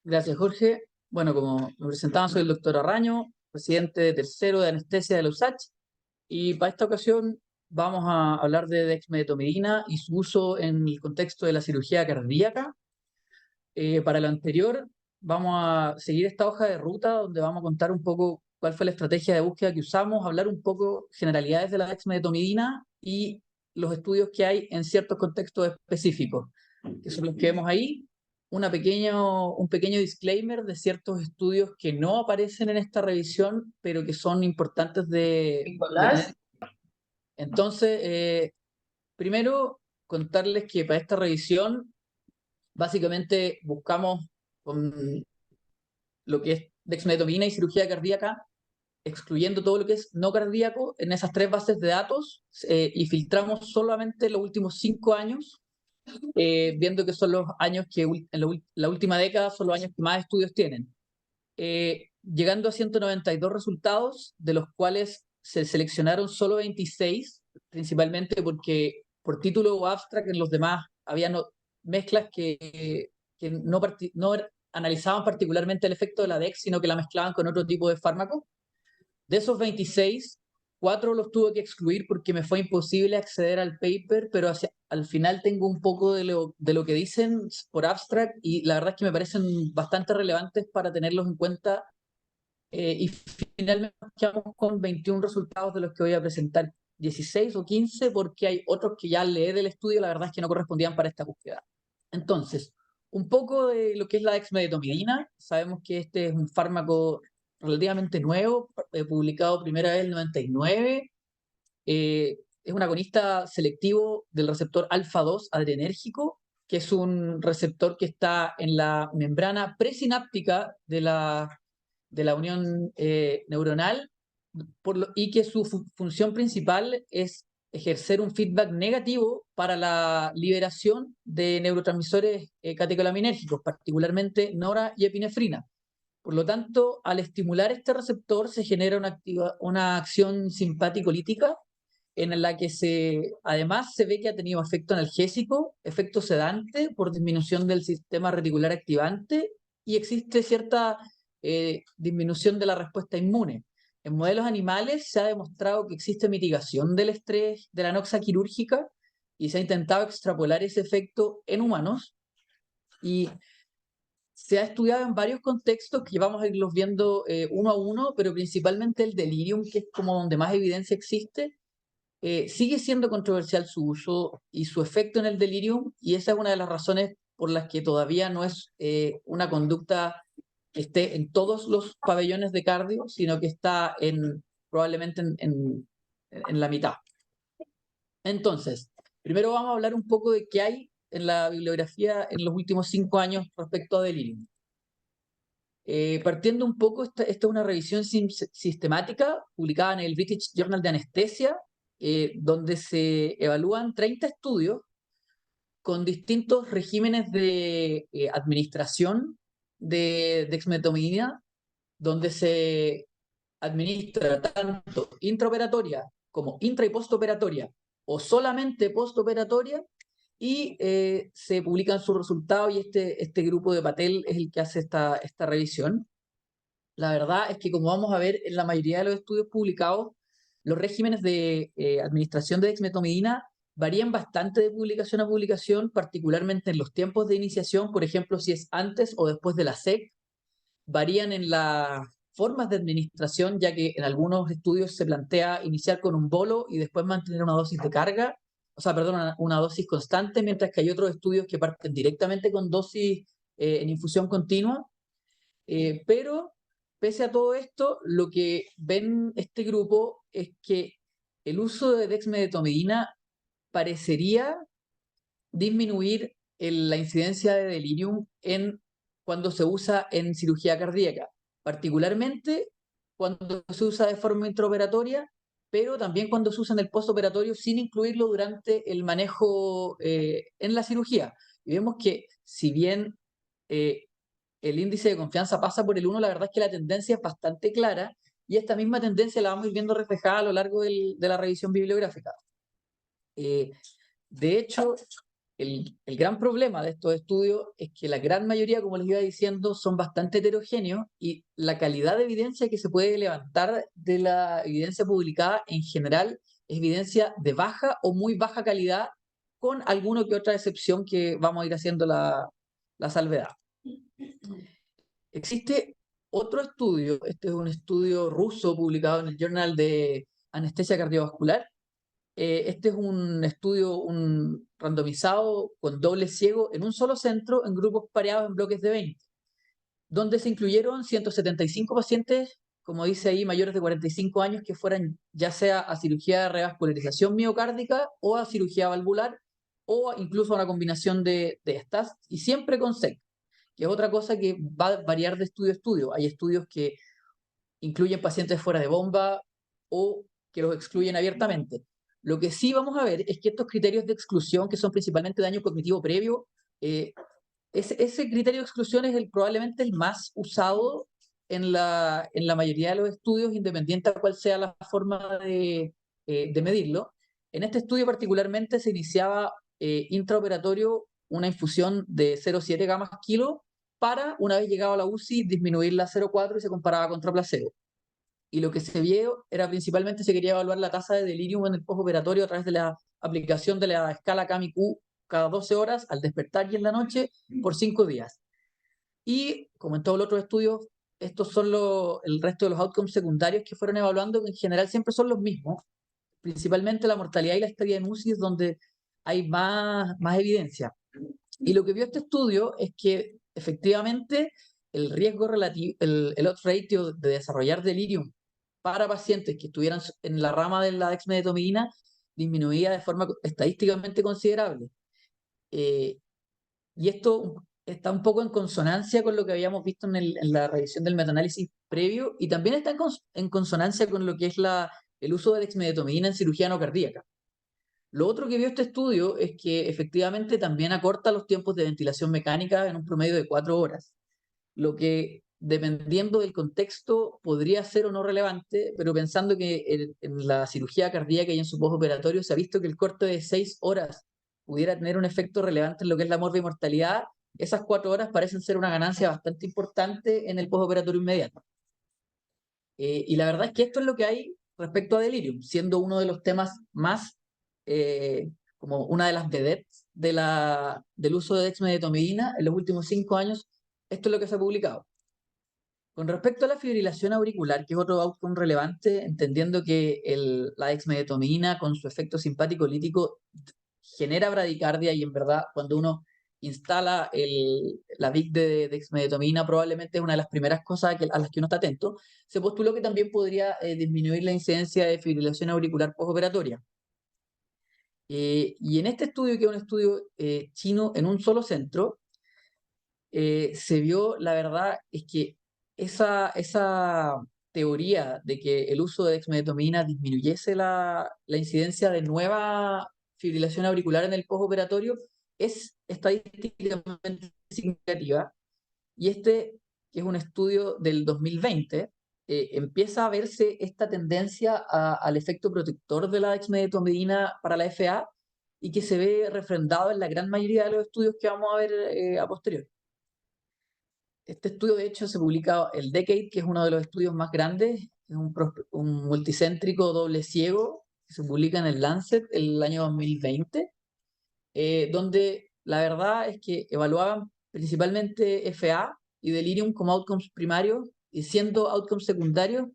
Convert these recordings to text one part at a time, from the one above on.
Gracias, Jorge. Bueno, como me presentaba, soy el doctor Arraño, presidente de tercero de anestesia de la USACH, y para esta ocasión vamos a hablar de dexmedetomidina y su uso en el contexto de la cirugía cardíaca. Para lo anterior, vamos a seguir esta hoja de ruta donde vamos a contar un poco cuál fue la estrategia de búsqueda que usamos, hablar un poco generalidades de la dexmedetomidina y los estudios que hay en ciertos contextos específicos, que son los que vemos ahí. Un pequeño disclaimer de ciertos estudios que no aparecen en esta revisión, pero que son importantes de tener. Nicolás, Entonces, primero, contarles que para esta revisión, básicamente buscamos con lo que es dexmedetomidina y cirugía cardíaca, excluyendo todo lo que es no cardíaco en esas tres bases de datos, y filtramos solamente los últimos 5 años, viendo que son los años que en la última década son los años que más estudios tienen, llegando a 192 resultados, de los cuales se seleccionaron solo 26, principalmente porque por título o abstract en los demás había mezclas que no analizaban particularmente el efecto de la DEX, sino que la mezclaban con otro tipo de fármaco. De esos 26, 4 los tuve que excluir porque me fue imposible acceder al paper, pero al final tengo un poco de lo que dicen por abstract y la verdad es que me parecen bastante relevantes para tenerlos en cuenta, y finalmente nos quedamos con 21 resultados de los que voy a presentar, 16 o 15 porque hay otros que ya leí del estudio, la verdad es que no correspondían para esta búsqueda. Entonces, un poco de lo que es la dexmedetomidina. Sabemos que este es un fármaco relativamente nuevo, publicado primera vez en el 99. Es un agonista selectivo del receptor alfa-2 adrenérgico, que es un receptor que está en la membrana presináptica de la unión neuronal, y que su función principal es ejercer un feedback negativo para la liberación de neurotransmisores catecolaminérgicos, particularmente nora y epinefrina. Por lo tanto, al estimular este receptor se genera una acción simpático-lítica en la que además se ve que ha tenido efecto analgésico, efecto sedante por disminución del sistema reticular activante, y existe cierta disminución de la respuesta inmune. En modelos animales se ha demostrado que existe mitigación del estrés de la anoxia quirúrgica y se ha intentado extrapolar ese efecto en humanos, y se ha estudiado en varios contextos que vamos a irlos viendo uno a uno, pero principalmente el delirium, que es como donde más evidencia existe. Sigue siendo controversial su uso y su efecto en el delirium, y esa es una de las razones por las que todavía no es una conducta que esté en todos los pabellones de cardio, sino que está probablemente en la mitad. Entonces, primero vamos a hablar un poco de qué hay en la bibliografía en los últimos 5 años respecto a delirium. Partiendo un poco, esta es una revisión sistemática publicada en el British Journal de Anestesia, donde se evalúan 30 estudios con distintos regímenes de administración de dexmedetomidina, donde se administra tanto intraoperatoria como intra y postoperatoria, o solamente postoperatoria, y se publican sus resultados, y este grupo de Patel es el que hace esta revisión. La verdad es que, como vamos a ver en la mayoría de los estudios publicados, los regímenes de administración de dexmedetomidina varían bastante de publicación a publicación, particularmente en los tiempos de iniciación, por ejemplo, si es antes o después de la SEC. Varían en las formas de administración, ya que en algunos estudios se plantea iniciar con un bolo y después mantener una dosis de carga, o sea, perdón, una dosis constante, mientras que hay otros estudios que parten directamente con dosis en infusión continua. Pero pese a todo esto, lo que ven este grupo es que el uso de dexmedetomidina parecería disminuir la incidencia de delirium cuando se usa en cirugía cardíaca, particularmente cuando se usa de forma intraoperatoria, pero también cuando se usa en el postoperatorio sin incluirlo durante el manejo en la cirugía. Y vemos que, si bien eh, el índice de confianza pasa por el 1, la verdad es que la tendencia es bastante clara, y esta misma tendencia la vamos a ir viendo reflejada a lo largo de la revisión bibliográfica. Eh, de hecho, el gran problema de estos estudios es que la gran mayoría, como les iba diciendo, son bastante heterogéneos y la calidad de evidencia que se puede levantar de la evidencia publicada en general es evidencia de baja o muy baja calidad, con alguna que otra excepción que vamos a ir haciendo la salvedad. Existe otro estudio, este es un estudio ruso publicado en el Journal de Anestesia Cardiovascular. Este es un estudio randomizado con doble ciego en un solo centro en grupos pareados en bloques de 20, donde se incluyeron 175 pacientes, como dice ahí, mayores de 45 años que fueran ya sea a cirugía de revascularización miocárdica o a cirugía valvular o incluso a una combinación de estas, y siempre con SEC, que es otra cosa que va a variar de estudio a estudio. Hay estudios que incluyen pacientes fuera de bomba o que los excluyen abiertamente. Lo que sí vamos a ver es que estos criterios de exclusión, que son principalmente daño cognitivo previo, ese criterio de exclusión es probablemente el más usado en la mayoría de los estudios, independiente a cuál sea la forma de medirlo. En este estudio particularmente se iniciaba intraoperatorio una infusión de 0,7 gammas kilo para, una vez llegado a la UCI, disminuirla a 0,4 y se comparaba contra placebo. Y lo que se vio era principalmente se quería evaluar la tasa de delirium en el postoperatorio a través de la aplicación de la escala CAMI-Q cada 12 horas al despertar y en la noche por 5 días. Y como en todos los otros estudios, estos son el resto de los outcomes secundarios que fueron evaluando, que en general siempre son los mismos, principalmente la mortalidad y la estadía en UCI es donde hay más evidencia. Y lo que vio este estudio es que efectivamente el riesgo relativo, el odds ratio de desarrollar delirium para pacientes que estuvieran en la rama de la dexmedetomidina disminuía de forma estadísticamente considerable. Y esto está un poco en consonancia con lo que habíamos visto en la revisión del metaanálisis previo, y también está en consonancia con lo que es el uso de dexmedetomidina en cirugía no cardíaca. Lo otro que vio este estudio es que efectivamente también acorta los tiempos de ventilación mecánica en un promedio de 4 horas, lo que, dependiendo del contexto, podría ser o no relevante, pero pensando que en la cirugía cardíaca y en su postoperatorio se ha visto que el corte de 6 horas pudiera tener un efecto relevante en lo que es la morbimortalidad, esas 4 horas parecen ser una ganancia bastante importante en el postoperatorio inmediato. Y la verdad es que esto es lo que hay respecto a delirium, siendo uno de los temas más, como una de las vedettes del uso de dexmedetomidina en los últimos 5 años. Esto es lo que se ha publicado. Con respecto a la fibrilación auricular, que es otro outcome relevante, entendiendo que la dexmedetomidina con su efecto simpático lítico genera bradicardia, y en verdad cuando uno instala la VIC de dexmedetomidina probablemente es una de las primeras cosas a las que uno está atento, se postuló que también podría disminuir la incidencia de fibrilación auricular postoperatoria. Y en este estudio, que es un estudio chino en un solo centro, se vio, la verdad, es que esa teoría de que el uso de dexmedetomidina disminuyese la incidencia de nueva fibrilación auricular en el postoperatorio es estadísticamente significativa. Y este, que es un estudio del 2020, empieza a verse esta tendencia al efecto protector de la dexmedetomidina para la FA, y que se ve refrendado en la gran mayoría de los estudios que vamos a ver a posteriori. Este estudio, de hecho, se publica el Decade, que es uno de los estudios más grandes, es un multicéntrico doble ciego, que se publica en el Lancet el año 2020, donde la verdad es que evaluaban principalmente FA y delirium como outcomes primarios, y siendo outcomes secundarios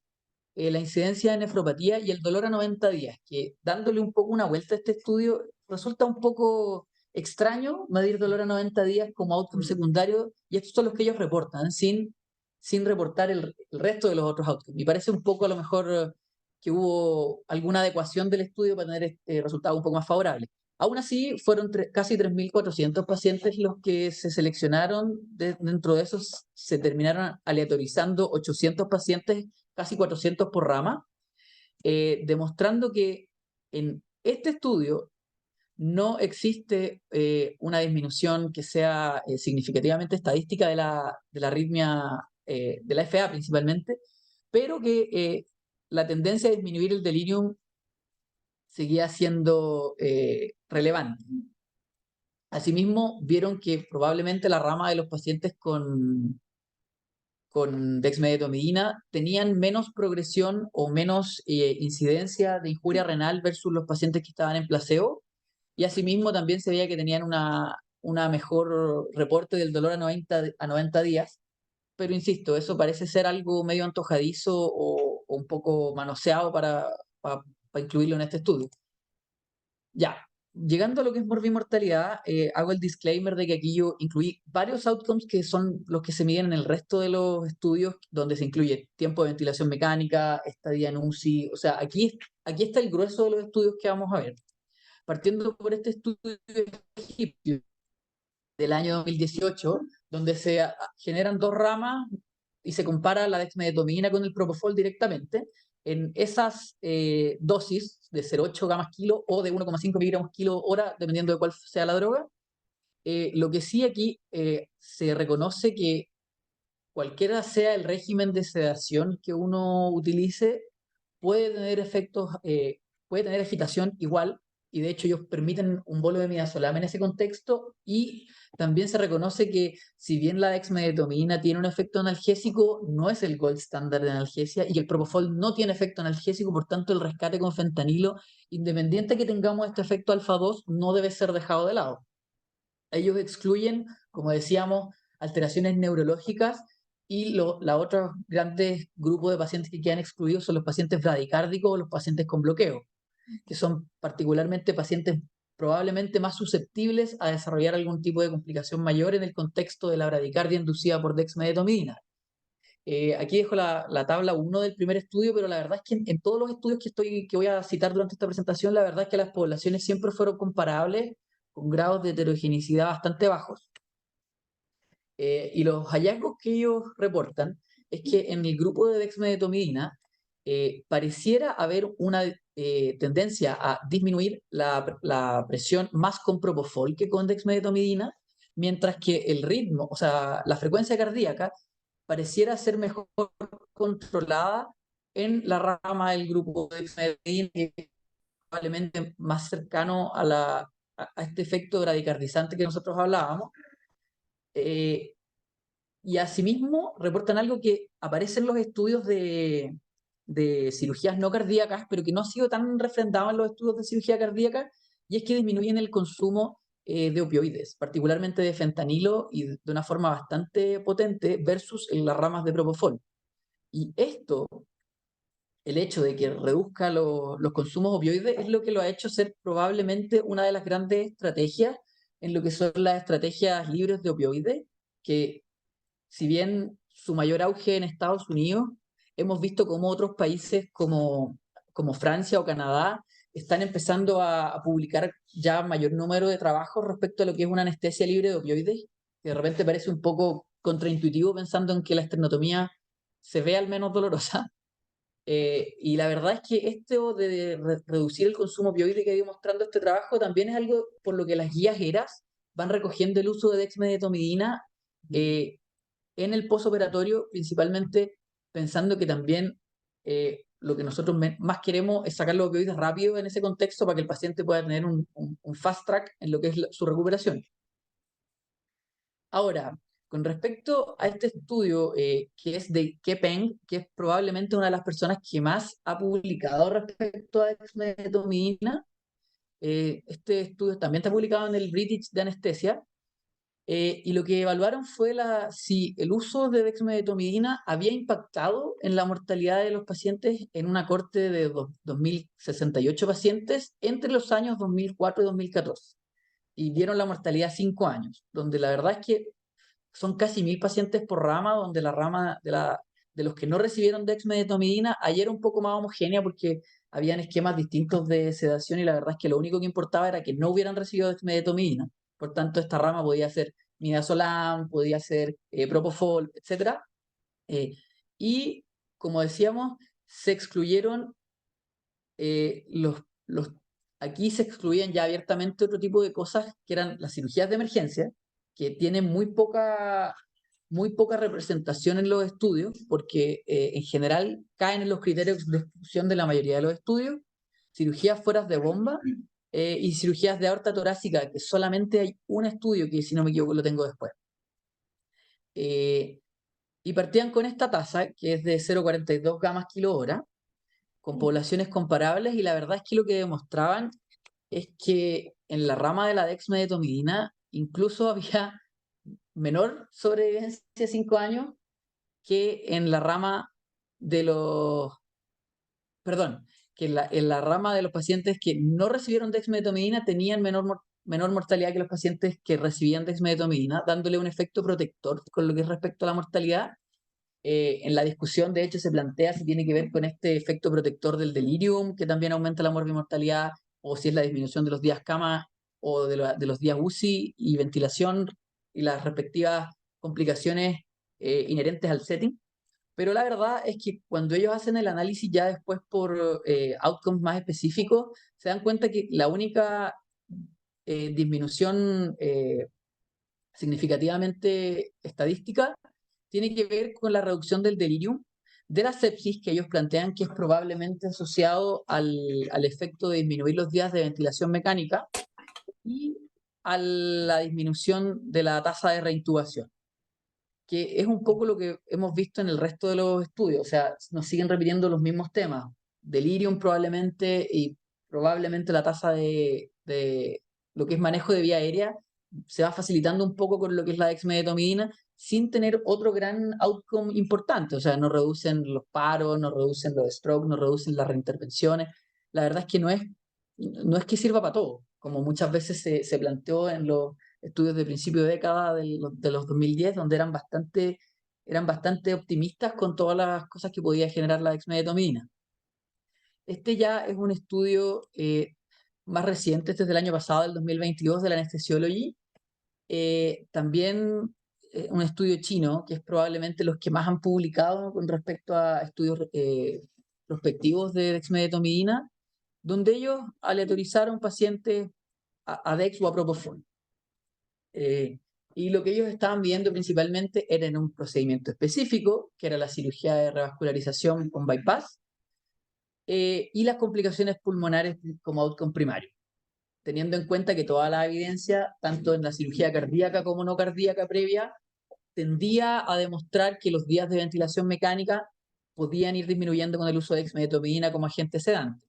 la incidencia de nefropatía y el dolor a 90 días, que, dándole un poco una vuelta a este estudio, resulta un poco extraño medir dolor a 90 días como outcome secundario, y estos son los que ellos reportan, sin reportar el resto de los otros outcomes. Me parece un poco, a lo mejor, que hubo alguna adecuación del estudio para tener resultados un poco más favorables. Aún así, fueron casi 3.400 pacientes los que se seleccionaron. Dentro de esos se terminaron aleatorizando 800 pacientes, casi 400 por rama, demostrando que en este estudio no existe una disminución que sea significativamente estadística de la arritmia, de la FA principalmente, pero que la tendencia a disminuir el delirium seguía siendo relevante. Asimismo, vieron que probablemente la rama de los pacientes con dexmedetomidina tenían menos progresión o menos incidencia de injuria renal versus los pacientes que estaban en placebo. Y asimismo también se veía que tenían una mejor reporte del dolor a 90 días. Pero insisto, eso parece ser algo medio antojadizo o un poco manoseado para incluirlo en este estudio. Ya, llegando a lo que es morbimortalidad, hago el disclaimer de que aquí yo incluí varios outcomes que son los que se miden en el resto de los estudios, donde se incluye tiempo de ventilación mecánica, estadía en UCI, o sea, aquí está el grueso de los estudios que vamos a ver. Partiendo por este estudio egipcio del año 2018, donde se generan dos ramas y se compara la dexmedetomidina con el propofol directamente. En esas dosis de 0,8 gamas kilo o de 1,5 miligramos kilo hora, dependiendo de cuál sea la droga, lo que sí aquí se reconoce que cualquiera sea el régimen de sedación que uno utilice, puede tener efectos, puede tener agitación igual, y de hecho ellos permiten un bolo de midazolam en ese contexto, y también se reconoce que si bien la dexmedetomidina tiene un efecto analgésico, no es el gold estándar de analgesia, y el propofol no tiene efecto analgésico, por tanto el rescate con fentanilo, independiente que tengamos este efecto alfa 2, no debe ser dejado de lado. Ellos excluyen, como decíamos, alteraciones neurológicas y la otro grande grupo de pacientes que quedan excluidos son los pacientes bradicárdicos o los pacientes con bloqueo, que son particularmente pacientes probablemente más susceptibles a desarrollar algún tipo de complicación mayor en el contexto de la bradicardia inducida por dexmedetomidina. Aquí dejo la tabla 1 del primer estudio, pero la verdad es que en todos los estudios que voy a citar durante esta presentación, la verdad es que las poblaciones siempre fueron comparables con grados de heterogeneidad bastante bajos. Y los hallazgos que ellos reportan es que en el grupo de dexmedetomidina pareciera haber una tendencia a disminuir la presión más con propofol que con dexmedetomidina, mientras que el ritmo, o sea, la frecuencia cardíaca, pareciera ser mejor controlada en la rama del grupo de dexmedetomidina, que es probablemente más cercano a este efecto bradicardizante que nosotros hablábamos. Eh, y asimismo reportan algo que aparece en los estudios de cirugías no cardíacas, pero que no ha sido tan refrendado en los estudios de cirugía cardíaca, y es que disminuyen el consumo de opioides, particularmente de fentanilo, y de una forma bastante potente versus en las ramas de propofol. Y esto, el hecho de que reduzca los consumos opioides, es lo que lo ha hecho ser probablemente una de las grandes estrategias en lo que son las estrategias libres de opioides, que si bien su mayor auge en Estados Unidos, hemos visto cómo otros países como Francia o Canadá están empezando a publicar ya mayor número de trabajos respecto a lo que es una anestesia libre de opioides, que de repente parece un poco contraintuitivo pensando en que la esternotomía se ve al menos dolorosa. Y la verdad es que esto de reducir el consumo opioide que ha ido mostrando este trabajo también es algo por lo que las guías ERAS van recogiendo el uso de dexmedetomidina en el postoperatorio, principalmente pensando que también lo que nosotros más queremos es sacar los opioides rápido en ese contexto para que el paciente pueda tener un fast track en lo que es su recuperación. Ahora, con respecto a este estudio que es de Kepeng, que es probablemente una de las personas que más ha publicado respecto a dexmedetomidina, este estudio también está publicado en el British de Anestesia, y lo que evaluaron fue si el uso de dexmedetomidina había impactado en la mortalidad de los pacientes en una corte de 2.068 pacientes entre los años 2004 y 2014. Y vieron la mortalidad 5 años, donde la verdad es que son casi 1.000 pacientes por rama, donde la rama de los que no recibieron dexmedetomidina ayer era un poco más homogénea porque habían esquemas distintos de sedación, y la verdad es que lo único que importaba era que no hubieran recibido dexmedetomidina. Por tanto, esta rama podía ser midazolam, podía ser propofol, etc. Y, como decíamos, se excluyeron eh, los, los, aquí se excluían ya abiertamente otro tipo de cosas que eran las cirugías de emergencia, que tienen muy poca representación en los estudios, porque en general caen en los criterios de exclusión de la mayoría de los estudios. Cirugías fuera de bomba, y cirugías de aorta torácica, que solamente hay un estudio que, si no me equivoco, lo tengo después. Y partían con esta tasa, que es de 0,42 gamas kilo hora, con poblaciones comparables, y la verdad es que lo que demostraban es que en la rama de la dexmedetomidina incluso había menor sobrevivencia de 5 años que en la rama de los, perdón, que en la rama de los pacientes que no recibieron dexmedetomidina tenían menor mortalidad que los pacientes que recibían dexmedetomidina, dándole un efecto protector con lo que es respecto a la mortalidad. En la discusión, de hecho, se plantea si tiene que ver con este efecto protector del delirium, que también aumenta la morbimortalidad, o si es la disminución de los días cama o de los días UCI y ventilación y las respectivas complicaciones inherentes al setting. Pero la verdad es que cuando ellos hacen el análisis ya después por outcomes más específicos, se dan cuenta que la única disminución significativamente estadística tiene que ver con la reducción del delirium, de la sepsis, que ellos plantean que es probablemente asociado al efecto de disminuir los días de ventilación mecánica y a la disminución de la tasa de reintubación, que es un poco lo que hemos visto en el resto de los estudios. O sea, nos siguen repitiendo los mismos temas. Delirium probablemente, y probablemente la tasa de lo que es manejo de vía aérea se va facilitando un poco con lo que es la dexmedetomidina, sin tener otro gran outcome importante. O sea, no reducen los paros, no reducen los strokes, no reducen las reintervenciones. La verdad es que no es que sirva para todo, como muchas veces se planteó en los estudios de principio de década de los 2010, donde eran bastante optimistas con todas las cosas que podía generar la dexmedetomidina. Este ya es un estudio más reciente, este es del año pasado, del 2022, de la Anesthesiology. También un estudio chino, que es probablemente los que más han publicado, ¿no?, con respecto a estudios prospectivos de dexmedetomidina, donde ellos aleatorizaron pacientes a Dex o a Propofol. Y lo que ellos estaban viendo principalmente era en un procedimiento específico, que era la cirugía de revascularización con bypass, y las complicaciones pulmonares como outcome primario, teniendo en cuenta que toda la evidencia, tanto en la cirugía cardíaca como no cardíaca previa, tendía a demostrar que los días de ventilación mecánica podían ir disminuyendo con el uso de dexmedetomidina como agente sedante.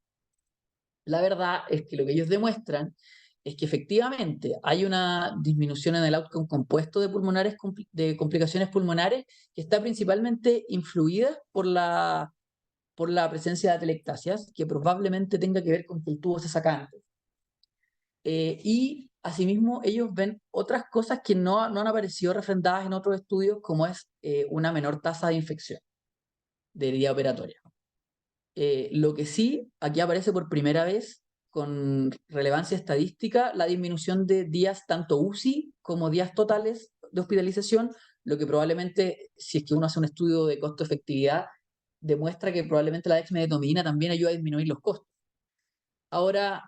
La verdad es que lo que ellos demuestran es que efectivamente hay una disminución en el outcome compuesto de complicaciones pulmonares, que está principalmente influida por la presencia de atelectasias, que probablemente tenga que ver con que el tubo se saca antes. Y asimismo ellos ven otras cosas que no han aparecido refrendadas en otros estudios, como es una menor tasa de infección de herida operatoria. Lo que sí, aquí aparece por primera vez con relevancia estadística la disminución de días tanto UCI como días totales de hospitalización, lo que probablemente, si es que uno hace un estudio de costo-efectividad, demuestra que probablemente la dexmedetomidina también ayuda a disminuir los costos. Ahora,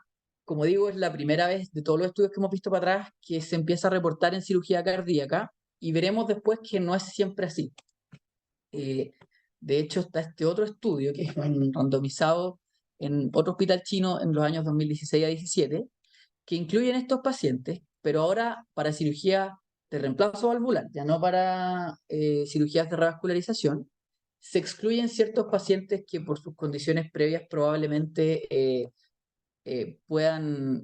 como digo, es la primera vez de todos los estudios que hemos visto para atrás que se empieza a reportar en cirugía cardíaca, y veremos después que no es siempre así. De hecho, está este otro estudio que es randomizado en otro hospital chino en los años 2016 a 17, que incluyen estos pacientes, pero ahora para cirugía de reemplazo valvular, ya no para cirugías de revascularización. Se excluyen ciertos pacientes que por sus condiciones previas probablemente puedan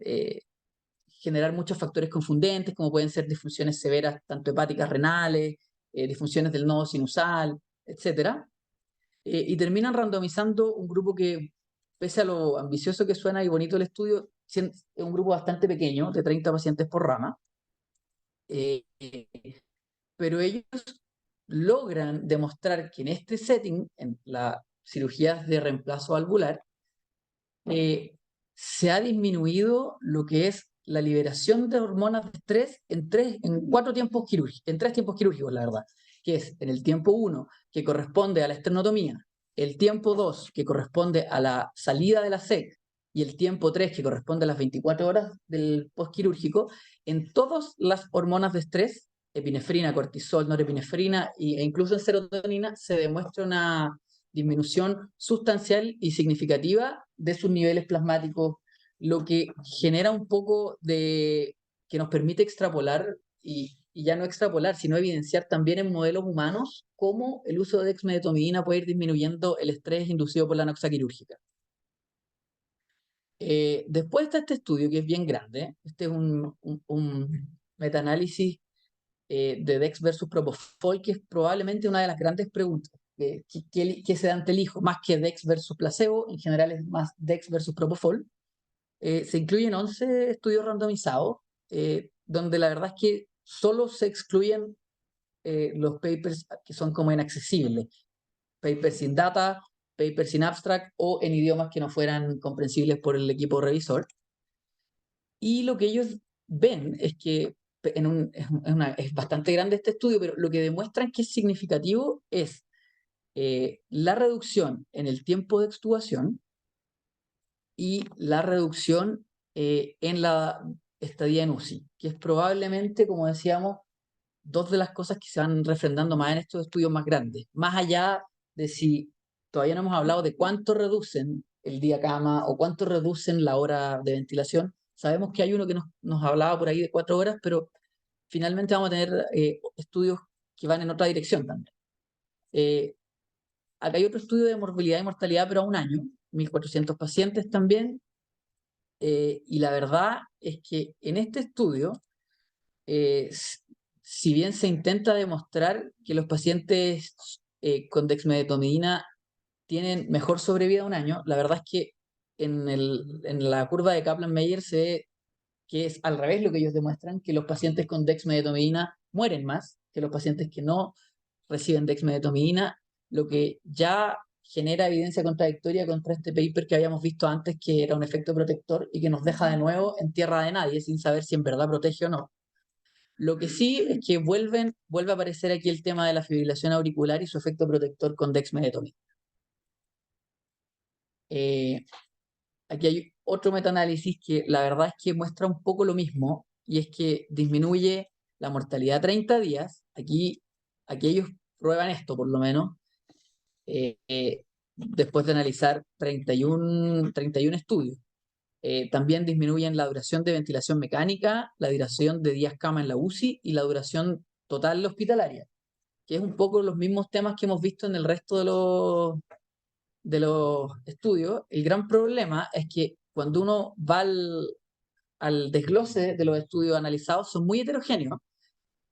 generar muchos factores confundentes, como pueden ser disfunciones severas, tanto hepáticas, renales, disfunciones del nodo sinusal, etcétera. Y terminan randomizando un grupo que, pese a lo ambicioso que suena y bonito el estudio, es un grupo bastante pequeño, de 30 pacientes por rama, eh, pero ellos logran demostrar que en este setting, en las cirugías de reemplazo valvular, se ha disminuido lo que es la liberación de hormonas de estrés en 3 tiempos quirúrgicos, la verdad, que es en el tiempo 1, que corresponde a la esternotomía, el tiempo 2, que corresponde a la salida de la SEC, y el tiempo 3, que corresponde a las 24 horas del postquirúrgico. En todas las hormonas de estrés, epinefrina, cortisol, norepinefrina e incluso en serotonina, se demuestra una disminución sustancial y significativa de sus niveles plasmáticos lo que genera un poco de que nos permite extrapolar y ya no extrapolar, sino evidenciar también en modelos humanos cómo el uso de dexmedetomidina puede ir disminuyendo el estrés inducido por la anoxia quirúrgica. Después está este estudio que es bien grande. Este es un metaanálisis de Dex versus Propofol, que es probablemente una de las grandes preguntas que se da ante el hijo, más que Dex versus placebo, en general es más Dex versus Propofol. Se incluyen 11 estudios randomizados, donde la verdad es que solo se excluyen los papers que son como inaccesibles, papers sin data, papers sin abstract o en idiomas que no fueran comprensibles por el equipo revisor. Y lo que ellos ven es que es bastante grande este estudio, pero lo que demuestran que es significativo es la reducción en el tiempo de extubación y la reducción en la estadía en UCI, que es probablemente, como decíamos, dos de las cosas que se van refrendando más en estos estudios más grandes. Más allá de si todavía no hemos hablado de cuánto reducen el día cama o cuánto reducen la hora de ventilación. Sabemos que hay uno que nos hablaba por ahí de 4 horas, pero finalmente vamos a tener estudios que van en otra dirección también. Acá hay otro estudio de morbilidad y mortalidad, pero a un año, 1.400 pacientes también, y la verdad es que en este estudio, eh, si bien se intenta demostrar que los pacientes con dexmedetomidina tienen mejor sobrevida a un año, la verdad es que en la curva de Kaplan-Meier se ve que es al revés lo que ellos demuestran, que los pacientes con dexmedetomidina mueren más que los pacientes que no reciben dexmedetomidina, lo que ya genera evidencia contradictoria contra este paper que habíamos visto antes, que era un efecto protector y que nos deja de nuevo en tierra de nadie sin saber si en verdad protege o no. Lo que sí es que vuelve a aparecer aquí el tema de la fibrilación auricular y su efecto protector con dexmedetomidina. Aquí hay otro metaanálisis que la verdad es que muestra un poco lo mismo, y es que disminuye la mortalidad a 30 días. Aquí ellos prueban esto, por lo menos, después de analizar 31 estudios. También disminuyen la duración de ventilación mecánica, la duración de días cama en la UCI y la duración total hospitalaria, que es un poco los mismos temas que hemos visto en el resto de los estudios. El gran problema es que cuando uno va al desglose de los estudios analizados, son muy heterogéneos.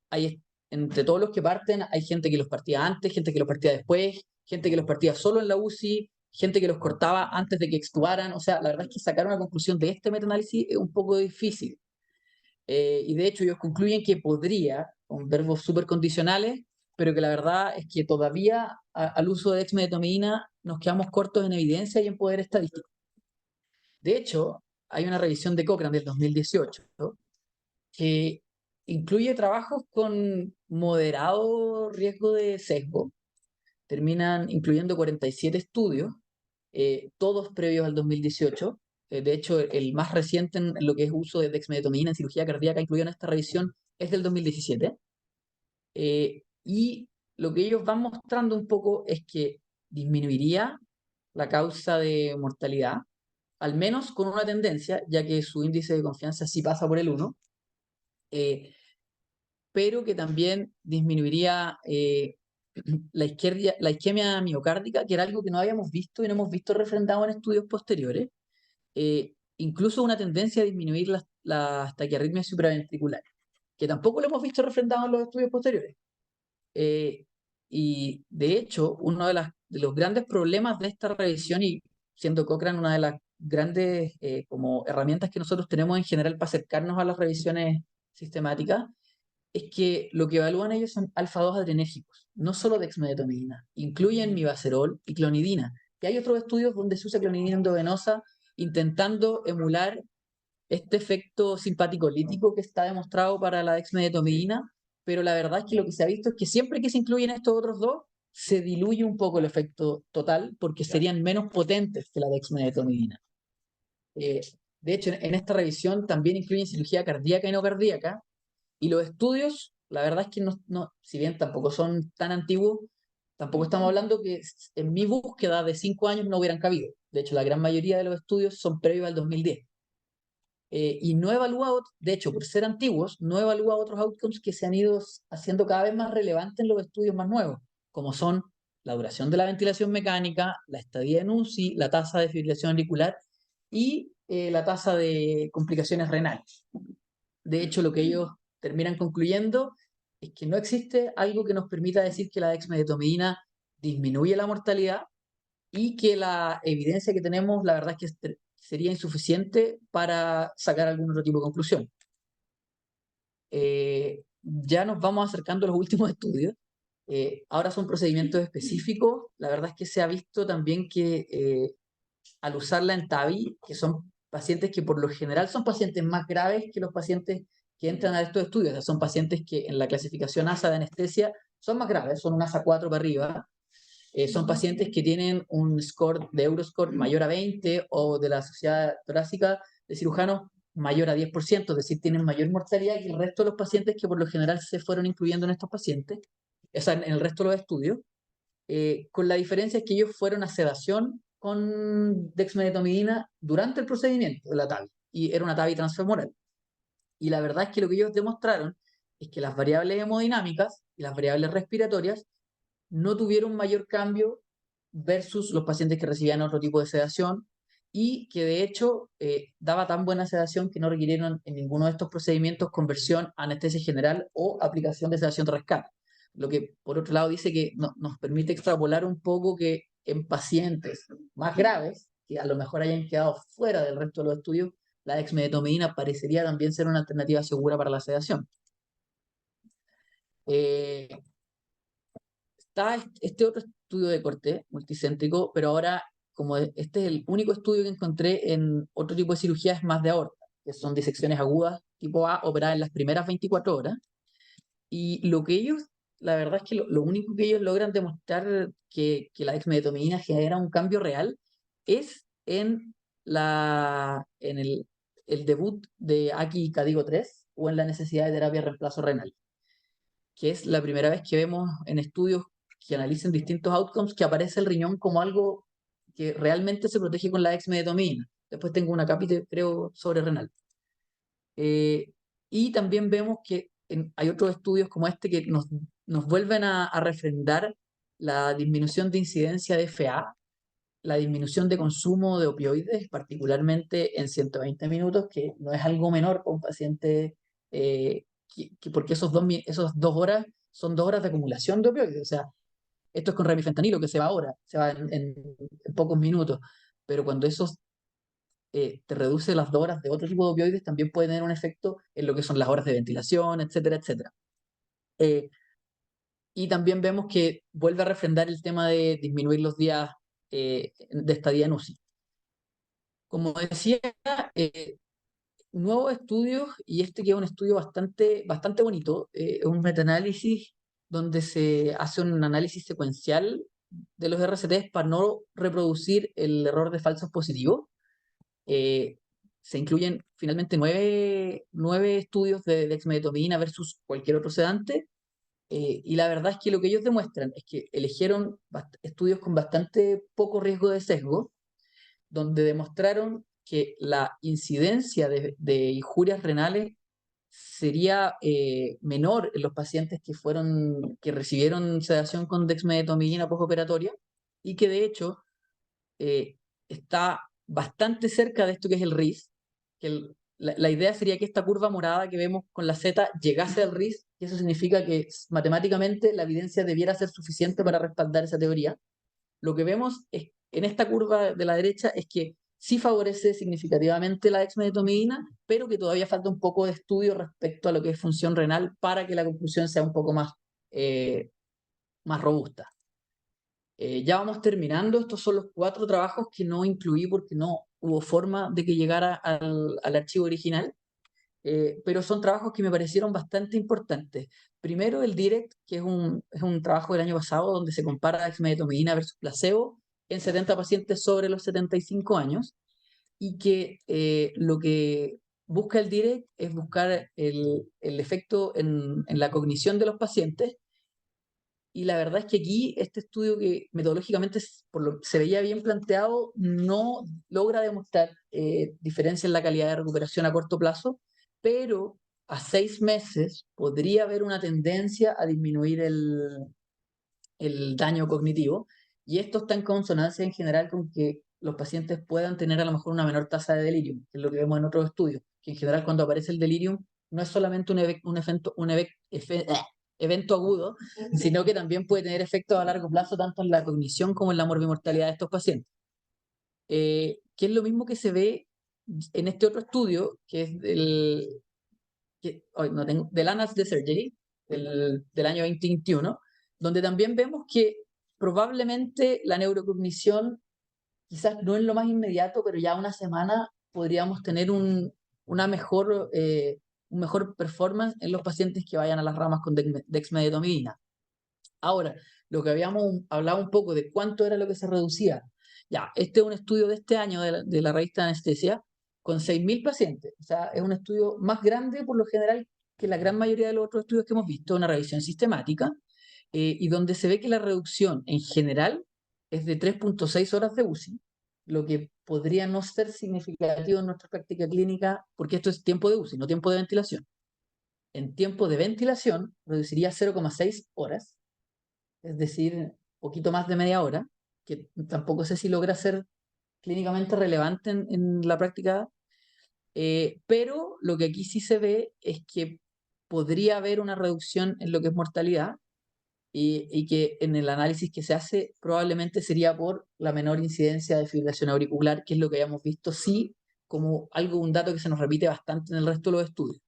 Hay, entre todos los que parten, hay gente que los partía antes, gente que los partía después, gente que los partía solo en la UCI, gente que los cortaba antes de que extubaran. O sea, la verdad es que sacar una conclusión de este metaanálisis es un poco difícil. Y de hecho ellos concluyen que podría, con verbos súper condicionales, pero que la verdad es que todavía al uso de dexmedetomidina nos quedamos cortos en evidencia y en poder estadístico. De hecho, hay una revisión de Cochrane del 2018, ¿no?, que incluye trabajos con moderado riesgo de sesgo. Terminan incluyendo 47 estudios, todos previos al 2018. De hecho, el más reciente en lo que es uso de dexmedetomidina en cirugía cardíaca incluido en esta revisión es del 2017. Y lo que ellos van mostrando un poco es que disminuiría la causa de mortalidad, al menos con una tendencia, ya que su índice de confianza sí pasa por el 1, pero que también disminuiría la isquemia miocárdica, que era algo que no habíamos visto y no hemos visto refrendado en estudios posteriores, incluso una tendencia a disminuir las taquiarritmias supraventriculares, que tampoco lo hemos visto refrendado en los estudios posteriores. Y de hecho, uno de los grandes problemas de esta revisión, y siendo Cochrane una de las grandes como herramientas que nosotros tenemos en general para acercarnos a las revisiones sistemáticas, es que lo que evalúan ellos son alfa-2 adrenérgicos, no solo dexmedetomidina, incluyen mivacerol y clonidina. Y hay otros estudios donde se usa clonidina endovenosa intentando emular este efecto simpático-lítico que está demostrado para la dexmedetomidina, pero la verdad es que lo que se ha visto es que siempre que se incluyen estos otros dos, se diluye un poco el efecto total porque serían menos potentes que la dexmedetomidina. Eh, de hecho, en esta revisión también incluyen cirugía cardíaca y no cardíaca, y los estudios, la verdad es que si bien tampoco son tan antiguos, tampoco estamos hablando que en mi búsqueda de 5 años no hubieran cabido. De hecho, la gran mayoría de los estudios son previos al 2010. y no evalúa, de hecho, por ser antiguos, no evalúa otros outcomes que se han ido haciendo cada vez más relevantes en los estudios más nuevos, como son la duración de la ventilación mecánica, la estadía en UCI, la tasa de fibrilación auricular y la tasa de complicaciones renales. De hecho, lo que ellos terminan concluyendo es que no existe algo que nos permita decir que la dexmedetomidina disminuye la mortalidad y que la evidencia que tenemos, la verdad es que sería insuficiente para sacar algún otro tipo de conclusión. Ya nos vamos acercando a los últimos estudios. Ahora son procedimientos específicos. La verdad es que se ha visto también que al usarla en TAVI, que son pacientes que por lo general son pacientes más graves que los pacientes que entran a estos estudios. O sea, son pacientes que en la clasificación ASA de anestesia son más graves, son un ASA 4 para arriba. Son pacientes que tienen un score de Euroscore mayor a 20 o de la Sociedad Torácica de Cirujanos mayor a 10%, es decir, tienen mayor mortalidad que el resto de los pacientes que por lo general se fueron incluyendo en estos pacientes, o sea, en el resto de los estudios, con la diferencia es que ellos fueron a sedación con dexmedetomidina durante el procedimiento de la TAVI, y era una TAVI transfemoral. Y la verdad es que lo que ellos demostraron es que las variables hemodinámicas y las variables respiratorias no tuvieron mayor cambio versus los pacientes que recibían otro tipo de sedación y que de hecho daba tan buena sedación que no requirieron en ninguno de estos procedimientos conversión a anestesia general o aplicación de sedación de rescate. Lo que por otro lado dice que nos permite extrapolar un poco que en pacientes más graves, que a lo mejor hayan quedado fuera del resto de los estudios, la dexmedetomidina parecería también ser una alternativa segura para la sedación. Eh, Está este otro estudio de corte multicéntrico, pero ahora, como este es el único estudio que encontré en otro tipo de cirugías más de aorta, que son disecciones agudas tipo A operadas en las primeras 24 horas. Y lo que ellos, la verdad es que lo único que ellos logran demostrar que la dexmedetomidina genera un cambio real es en el debut de Aki Cadigo 3 o en la necesidad de terapia de reemplazo renal, que es la primera vez que vemos en estudios que analicen distintos outcomes que aparece el riñón como algo que realmente se protege con la dexmedetomidina. Después tengo una capítulo, creo, sobre renal. Eh, y también vemos que hay otros estudios como este que nos vuelven a refrendar la disminución de incidencia de FA, la disminución de consumo de opioides, particularmente en 120 minutos, que no es algo menor para un paciente, porque esos 2 horas son 2 horas de acumulación de opioides. O sea, esto es con remifentanilo, que se va ahora, se va en pocos minutos, pero cuando esos te reduce las 2 horas de otro tipo de opioides, también puede tener un efecto en lo que son las horas de ventilación, etcétera, etcétera. Eh, y también vemos que vuelve a refrendar el tema de disminuir los días de estadía en UCI. Como decía, eh, nuevos estudios, y este que es un estudio bastante, bastante bonito, es un metaanálisis donde se hace un análisis secuencial de los RCTs para no reproducir el error de falsos positivos. Eh, Se incluyen finalmente nueve estudios de dexmedetomidina versus cualquier otro sedante, y la verdad es que lo que ellos demuestran es que eligieron estudios con bastante poco riesgo de sesgo, donde demostraron que la incidencia de injurias renales sería menor en los pacientes que recibieron sedación con dexmedetomidina postoperatoria, y que de hecho eh, está bastante cerca de esto que es el RIS, que la idea sería que esta curva morada que vemos con la Z llegase al RIS, y eso significa que matemáticamente la evidencia debiera ser suficiente para respaldar esa teoría. Lo que vemos en esta curva de la derecha es que sí favorece significativamente la dexmedetomidina, pero que todavía falta un poco de estudio respecto a lo que es función renal para que la conclusión sea un poco más robusta. Ya vamos terminando. Estos son los 4 trabajos que no incluí porque no hubo forma de que llegara al archivo original, pero son trabajos que me parecieron bastante importantes. Primero, el DIRECT, que es un trabajo del año pasado donde se compara dexmedetomidina versus placebo en 70 pacientes sobre los 75 años, y que lo que busca el DIRECT es buscar el efecto en la cognición de los pacientes, y la verdad es que aquí este estudio que metodológicamente se veía bien planteado no logra demostrar diferencia en la calidad de recuperación a corto plazo, pero a 6 meses podría haber una tendencia a disminuir el daño cognitivo, y esto está en consonancia en general con que los pacientes puedan tener a lo mejor una menor tasa de delirium, que es lo que vemos en otros estudios, que en general cuando aparece el delirium no es solamente evento agudo, sino que también puede tener efectos a largo plazo tanto en la cognición como en la morbimortalidad de estos pacientes. Que es lo mismo que se ve en este otro estudio, que es del Annals de Surgery, del año 2021, donde también vemos que probablemente la neurocognición quizás no es lo más inmediato, pero ya una semana podríamos tener una un mejor performance en los pacientes que vayan a las ramas con dexmedetomidina. Ahora, lo que habíamos hablado un poco de cuánto era lo que se reducía. Ya, este es un estudio de este año de la revista Anestesia con 6.000 pacientes. O sea, es un estudio más grande por lo general que la gran mayoría de los otros estudios que hemos visto, una revisión sistemática, y donde se ve que la reducción en general es de 3,6 horas de UCI, lo que podría no ser significativo en nuestra práctica clínica, porque esto es tiempo de UCI, no tiempo de ventilación. En tiempo de ventilación reduciría 0,6 horas, es decir, poquito más de media hora, que tampoco sé si logra ser clínicamente relevante en la práctica, pero lo que aquí sí se ve es que podría haber una reducción en lo que es mortalidad, y que en el análisis que se hace probablemente sería por la menor incidencia de fibrilación auricular, que es lo que hayamos visto sí como un dato que se nos repite bastante en el resto de los estudios.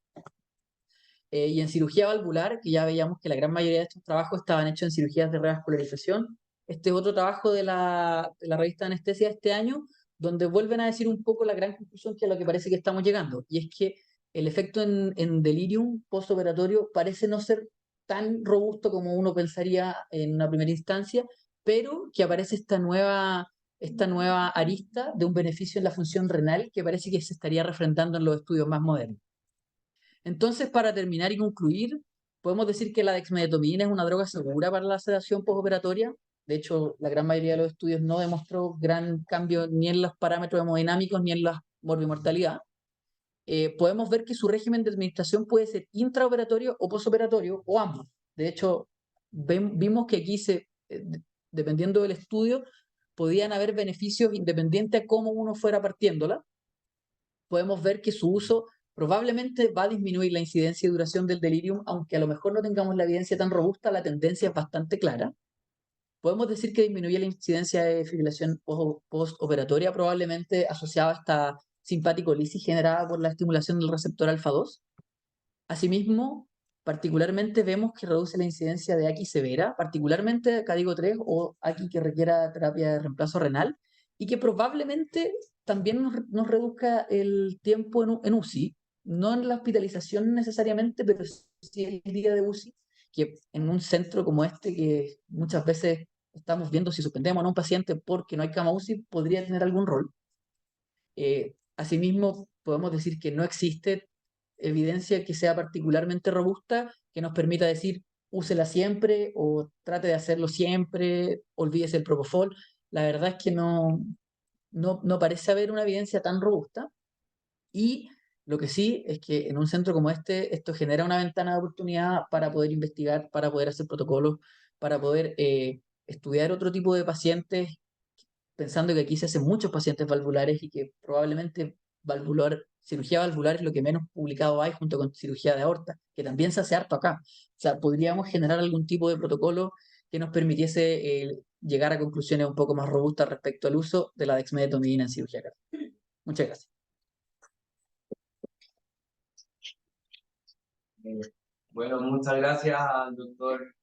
Y en cirugía valvular, que ya veíamos que la gran mayoría de estos trabajos estaban hechos en cirugías de revascularización, este es otro trabajo de la revista Anestesia de este año, donde vuelven a decir un poco la gran conclusión que a lo que parece que estamos llegando, y es que el efecto en delirium postoperatorio parece no ser tan robusto como uno pensaría en una primera instancia, pero que aparece esta nueva arista de un beneficio en la función renal que parece que se estaría refrendando en los estudios más modernos. Entonces, para terminar y concluir, podemos decir que la dexmedetomidina es una droga segura para la sedación postoperatoria. De hecho, la gran mayoría de los estudios no demostró gran cambio ni en los parámetros hemodinámicos ni en la morbimortalidad. Podemos ver que su régimen de administración puede ser intraoperatorio o postoperatorio o ambos. De hecho, vimos que aquí, dependiendo del estudio, podían haber beneficios independientes a cómo uno fuera partiéndola. Podemos ver que su uso probablemente va a disminuir la incidencia y duración del delirium, aunque a lo mejor no tengamos la evidencia tan robusta, la tendencia es bastante clara. Podemos decir que disminuye la incidencia de fibrilación postoperatoria, probablemente asociada a esta simpaticolisis generada por la estimulación del receptor alfa-2. Asimismo, particularmente vemos que reduce la incidencia de AQI severa, particularmente CADIGO 3 o AQI que requiera terapia de reemplazo renal, y que probablemente también nos reduzca el tiempo en UCI, no en la hospitalización necesariamente, pero sí el día de UCI, que en un centro como este, que muchas veces estamos viendo si suspendemos a un paciente porque no hay cama UCI, podría tener algún rol. Asimismo, podemos decir que no existe evidencia que sea particularmente robusta que nos permita decir úsela siempre o trate de hacerlo siempre, olvídese el propofol. La verdad es que no parece haber una evidencia tan robusta, y lo que sí es que en un centro como este esto genera una ventana de oportunidad para poder investigar, para poder hacer protocolos, para poder estudiar otro tipo de pacientes, pensando que aquí se hacen muchos pacientes valvulares y que probablemente cirugía valvular es lo que menos publicado hay junto con cirugía de aorta, que también se hace harto acá. O sea, podríamos generar algún tipo de protocolo que nos permitiese llegar a conclusiones un poco más robustas respecto al uso de la dexmedetomidina en cirugía cardíaca. Muchas gracias. Bueno, muchas gracias al doctor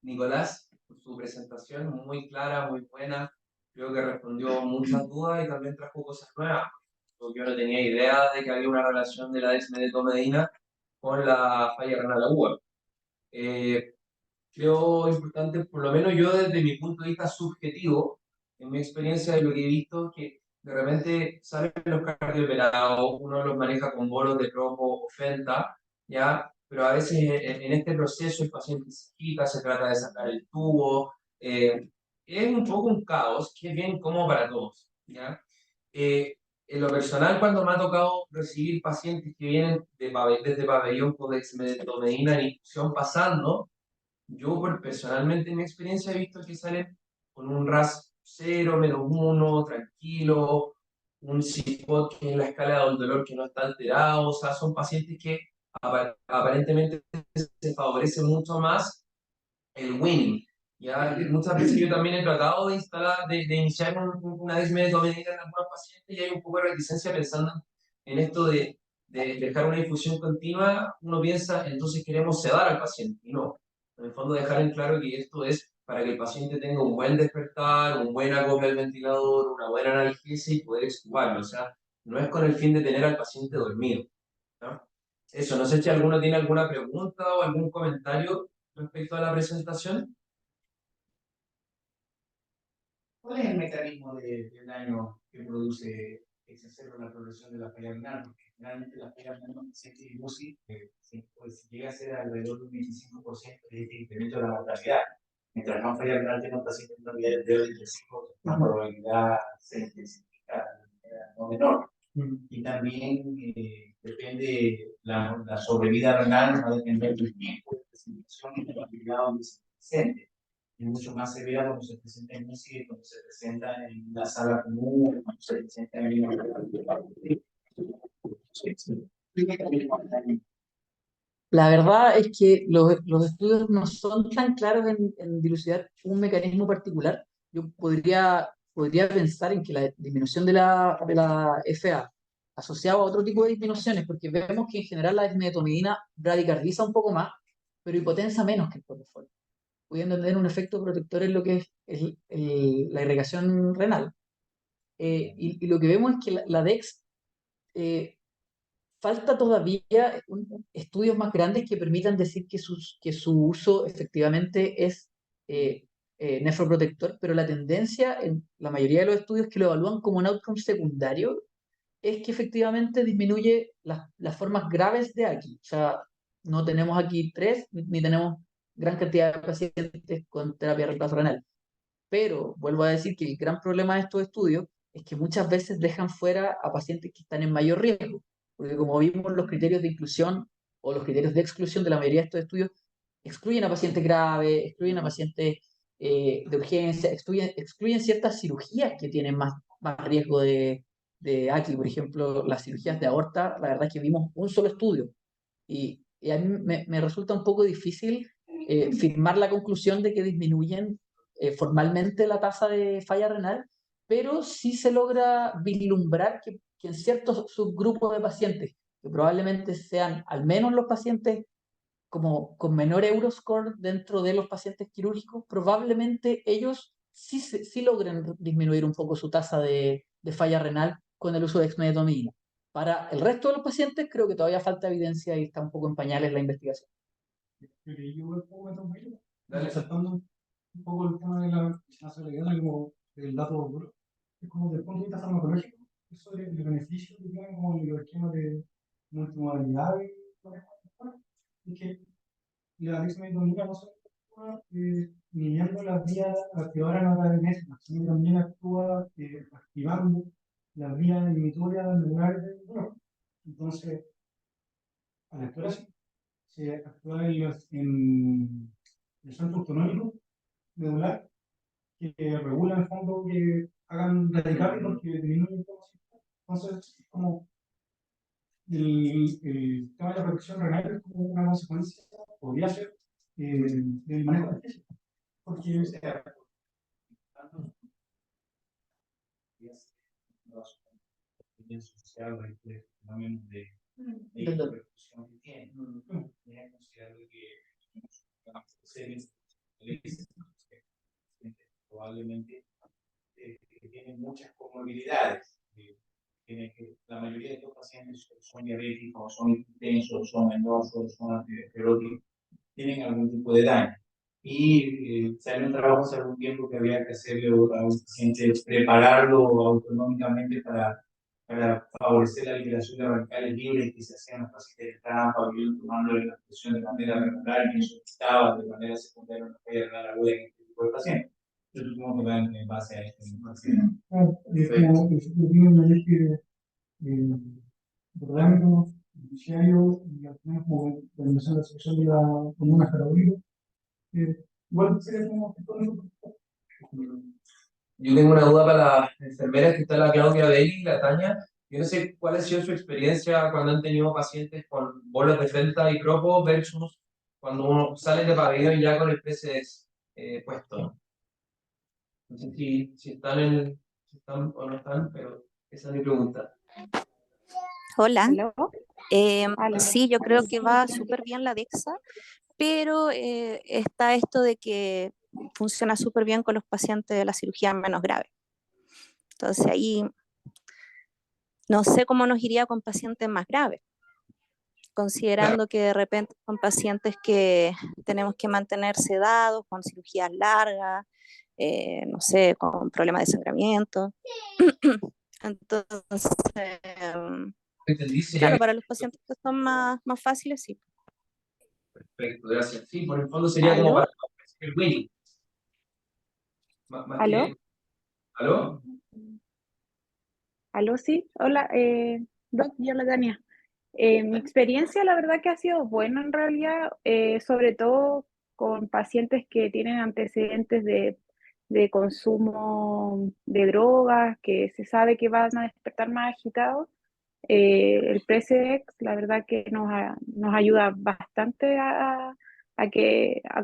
Nicolás por su presentación, muy clara, muy buena. Creo que respondió muchas dudas y también trajo cosas nuevas. Porque yo no tenía idea de que había una relación de la dexmedetomidina con la falla renal aguda. Creo importante, por lo menos yo desde mi punto de vista subjetivo, en mi experiencia de lo que he visto, que de repente salen los cardioperados, uno los maneja con bolos de cromo o Fenta, ¿ya? pero a veces en este proceso el paciente se agita, se trata de sacar el tubo, es un poco un caos que es bien incómodo para todos, ¿ya? En lo personal, cuando me ha tocado recibir pacientes que vienen desde pabellón con dexmedetomidina en infusión pasando, yo personalmente en mi experiencia he visto que salen con un RAS 0, -1, tranquilo, un CIPOT que es la escala del dolor que no está alterado, o sea, son pacientes que aparentemente se favorece mucho más el winning. ¿Ya? Muchas veces yo también he tratado de instalar, de iniciar una desmedomenina en algunos pacientes y hay un poco de reticencia pensando en esto de dejar una infusión continua. Uno piensa, entonces queremos sedar al paciente. Y no, en el fondo dejar en claro que esto es para que el paciente tenga un buen despertar, un buen acople al ventilador, una buena analgesia y poder extubarlo. O sea, no es con el fin de tener al paciente dormido. ¿No? Eso, no sé si alguno tiene alguna pregunta o algún comentario respecto a la presentación. ¿Cuál es el mecanismo de daño que produce ese cero la progresión de la falla renal? Porque generalmente la falla renal en pacientes de UCI pues, llega a ser alrededor de un 25% de este incremento de la mortalidad. Mientras más falla renal tenga un paciente con una vida de intensivo, la probabilidad se intensifica de manera no menor. Y también depende la sobrevida renal, va a depender del tiempo de presentación y de la actividad donde se presente. Es mucho más severa cuando se presenta en UCI, cuando se presenta en la sala común, cuando se presenta en La verdad es que los estudios no son tan claros en dilucidar un mecanismo particular. Yo podría pensar en que la disminución de la FA asociada a otro tipo de disminuciones, porque vemos que en general la desmetomidina bradicardiza un poco más, pero hipotensa menos que el propofol, pudiendo tener un efecto protector en lo que es la irrigación renal. Y lo que vemos es que la DEX eh, falta todavía estudios más grandes que permitan decir que su uso efectivamente es nefroprotector, pero la tendencia en la mayoría de los estudios que lo evalúan como un outcome secundario es que efectivamente disminuye las formas graves de aquí. O sea, no tenemos aquí tres, ni tenemos gran cantidad de pacientes con terapia de reemplazo renal. Pero vuelvo a decir que el gran problema de estos estudios es que muchas veces dejan fuera a pacientes que están en mayor riesgo, porque como vimos los criterios de inclusión o los criterios de exclusión de la mayoría de estos estudios excluyen a pacientes graves, excluyen a pacientes de urgencia, excluyen ciertas cirugías que tienen más riesgo de aquí, por ejemplo, las cirugías de aorta, la verdad es que vimos un solo estudio y a mí me resulta un poco difícil firmar la conclusión de que disminuyen formalmente la tasa de falla renal, pero sí se logra vislumbrar que en ciertos subgrupos de pacientes, que probablemente sean al menos los pacientes como con menor Euroscore dentro de los pacientes quirúrgicos, probablemente ellos sí logren disminuir un poco su tasa de falla renal con el uso de dexmedetomidina. Para el resto de los pacientes creo que todavía falta evidencia y está un poco en pañales la investigación. Dale, saltando un poco el tema de la soledad, como el dato duro, es como desde el punto de vista farmacológico, eso de beneficio que tienen como en los esquemas de multimodalidad y que la dexmedetomidina no solo actúa midiendo las vías activadoras noradrenérgicas, sino también actúa activando las vías inhibitorias neuronales del dolor. Entonces, al actuar así, se actúa en el centro autonómico medular que regula en el fondo que hagan radicales porque disminuyen todo. Entonces, como el tema de la protección renal es como una consecuencia, podría ser, del manejo de especies. Porque asociado a este fenómeno de repercusión que tiene. Tiene considerado que probablemente tienen muchas comorbilidades. La mayoría de estos pacientes son diabéticos, son hipertensos, son mendosos, son antidiabéticos, tienen algún tipo de daño. Y salió un trabajo hace algún tiempo que había que hacerle a un paciente, prepararlo autonómicamente para para favorecer la liberación de radicales libres que se hacían en los pacientes que estaban pabellón tomando la expresión de manera regular y eso estaba de manera secundaria una falla renal aguda en este tipo de pacientes. Yo supongo que van en base a este paciente. Como que se tiene una ley que parámetros judiciarios y al final como la organización de la sección de la comuna Jaraulito. Igual sería como que todo eso. Yo tengo una duda para las enfermeras que está la Claudia Belli y la Tania. Yo no sé cuál ha sido su experiencia cuando han tenido pacientes con bolas de Felta y Cropo versus cuando uno sale de pabellón ya con el PCS puesto. No sé si están o no están, pero esa es mi pregunta. Hola. ¿Aló? Aló. Sí, yo creo que va súper bien la Dexa, pero está esto de que funciona súper bien con los pacientes de la cirugía menos grave. Entonces ahí no sé cómo nos iría con pacientes más graves, considerando que de repente son pacientes que tenemos que mantener sedados, con cirugías largas, no sé, con problemas de sangramiento. Entonces, ¿Entendí? claro, para los pacientes que son más fáciles, sí. Perfecto, gracias. Sí, por el fondo sería como ¿Aló? para el winning. Más ¿Aló? que... ¿Aló? ¿Aló? Sí. Hola, Doc, yo la Tania. Mi experiencia, la verdad que ha sido buena en realidad, sobre todo con pacientes que tienen antecedentes de consumo de drogas, que se sabe que van a despertar más agitados. El PCX, la verdad que nos ayuda bastante a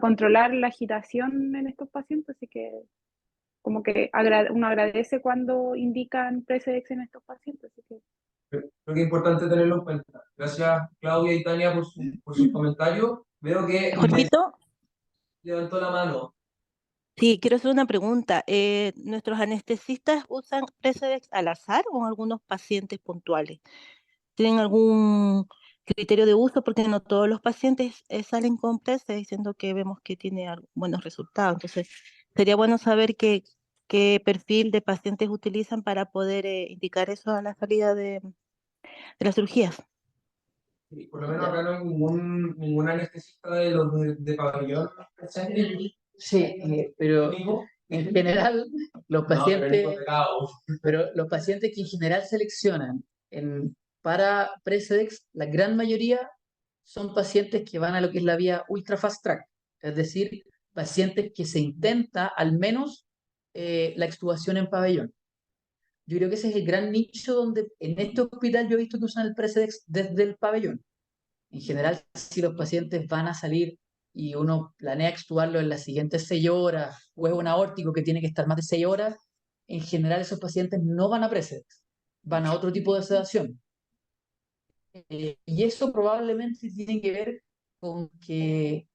controlar la agitación en estos pacientes, así que como que uno agradece cuando indican PCX en estos pacientes. Así que... Creo que es importante tenerlo en cuenta. Gracias, Claudia y Tania, por sus comentarios. Veo que Jorgito, levantó la mano. sí, quiero hacer una pregunta. ¿Nuestros anestesistas usan Precedex al azar o en algunos pacientes puntuales? ¿Tienen algún criterio de uso? Porque no todos los pacientes salen con Precedex, diciendo que vemos que tiene buenos resultados. Entonces, sería bueno saber qué perfil de pacientes utilizan para poder indicar eso a la salida de las cirugías. Sí, por lo menos acá no hay ningún anestesista de los de pabellón presente. Sí, pero en general los pacientes, pero los pacientes que en general seleccionan para Precedex, la gran mayoría son pacientes que van a lo que es la vía ultra fast track, es decir, pacientes que se intenta al menos la extubación en pabellón. Yo creo que ese es el gran nicho donde en este hospital yo he visto que usan el Precedex desde el pabellón. En general, si los pacientes van a salir y uno planea extubarlo en las siguientes 6 horas, o es un aórtico que tiene que estar más de 6 horas, en general esos pacientes no van a Precedex, van a otro tipo de sedación. Y eso probablemente tiene que ver con que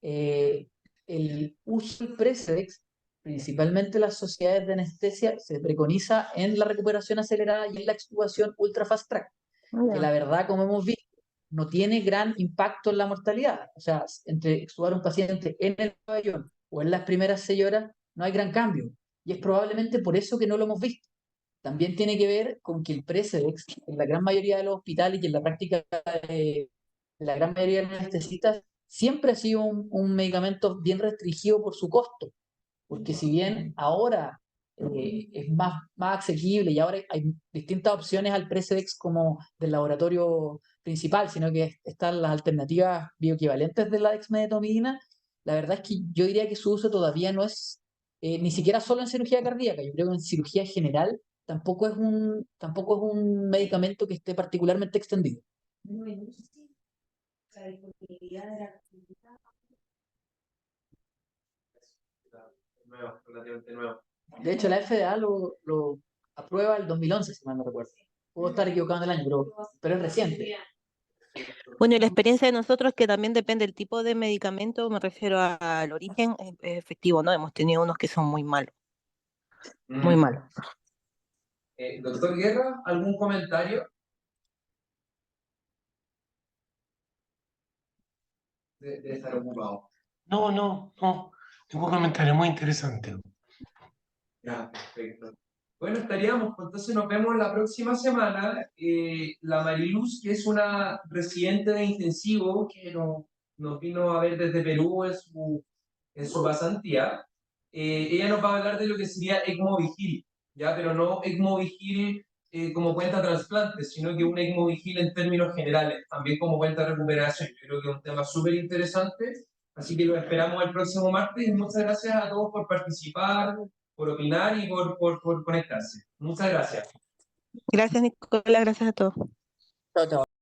el uso del Precedex, principalmente las sociedades de anestesia, se preconiza en la recuperación acelerada y en la extubación ultra fast track, que la verdad, como hemos visto, no tiene gran impacto en la mortalidad. O sea, entre extubar un paciente en el pabellón o en las primeras 6 horas, no hay gran cambio. Y es probablemente por eso que no lo hemos visto. También tiene que ver con que el Precedex, en la gran mayoría de los hospitales y en la práctica de la gran mayoría de los anestesistas, siempre ha sido un medicamento bien restringido por su costo. Porque si bien ahora es más asequible y ahora hay distintas opciones al Precedex como del laboratorio principal, sino que están las alternativas bioequivalentes de la dexmedetomidina, la verdad es que yo diría que su uso todavía no es ni siquiera solo en cirugía cardíaca. Yo creo que en cirugía general tampoco es un medicamento que esté particularmente extendido. Nuevo, relativamente nuevo. De hecho, la FDA lo aprueba el 2011, si mal no recuerdo. Puedo estar equivocado en el año, pero es reciente. Bueno, y la experiencia de nosotros, que también depende del tipo de medicamento, me refiero al origen, es efectivo, ¿no? Hemos tenido unos que son muy malos, muy malos. Doctor Guerra, ¿algún comentario? De estar ocupado. No. Tengo un comentario muy interesante. Ya, perfecto. Bueno, estaríamos, pues, entonces nos vemos la próxima semana. La Mariluz, que es una residente de intensivo, que nos vino a ver desde Perú en su pasantía, ella nos va a hablar de lo que sería ECMO Vigil, ¿ya? Pero no ECMO Vigil como cuenta trasplante, sino que un ECMO Vigil en términos generales, también como cuenta recuperación. Yo creo que es un tema súper interesante, así que lo esperamos el próximo martes y muchas gracias a todos por participar, por opinar y por conectarse. Muchas gracias. Gracias, Nicolás, gracias a todos. Chao, chao.